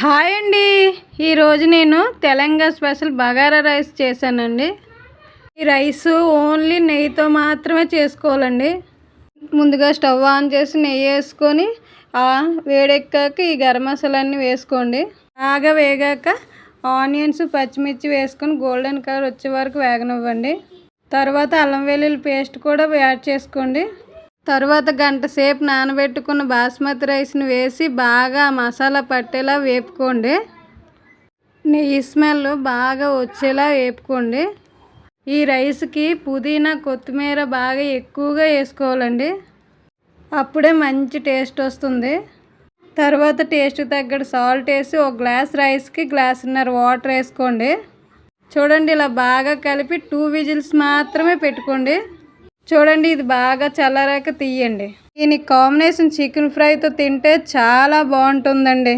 Hi అండి. ఈరోజు నేను తెలంగాణ స్పెషల్ బగారా రైస్ చేశానండి. ఈ రైస్ ఓన్లీ నెయ్యితో మాత్రమే చేసుకోవాలండి. ముందుగా స్టవ్ ఆన్ చేసి నెయ్యి వేసుకొని వేడెక్కాక ఈ గరం మసాలాన్ని వేసుకోండి. బాగా వేగాక ఆనియన్స్ పచ్చిమిర్చి వేసుకొని గోల్డెన్ కలర్ వచ్చే వరకు వేగనివ్వండి. తర్వాత అల్లం వెల్లుల్లి పేస్ట్ కూడా యాడ్ చేసుకోండి. తర్వాత గంట సేపు నానబెట్టుకున్న బాస్మతి రైస్ని వేసి బాగా మసాలా పట్టేలా వేపుకోండి. నెయ్యి స్మెల్ బాగా వచ్చేలా వేపుకోండి. ఈ రైస్కి పుదీనా కొత్తిమీర బాగా ఎక్కువగా వేసుకోవాలండి. అప్పుడే మంచి టేస్ట్ వస్తుంది. తర్వాత టేస్ట్ తగ్గట్టు సాల్ట్ వేసి ఒక గ్లాస్ రైస్కి గ్లాసున్నర వాటర్ వేసుకోండి. చూడండి, ఇలా బాగా కలిపి 2 విజిల్స్ మాత్రమే పెట్టుకోండి. చూడండి, ఇది బాగా చల్లారాక తీయండి. దీని కాంబినేషన్ చికెన్ ఫ్రైతో తింటే చాలా బాగుంటుందండి.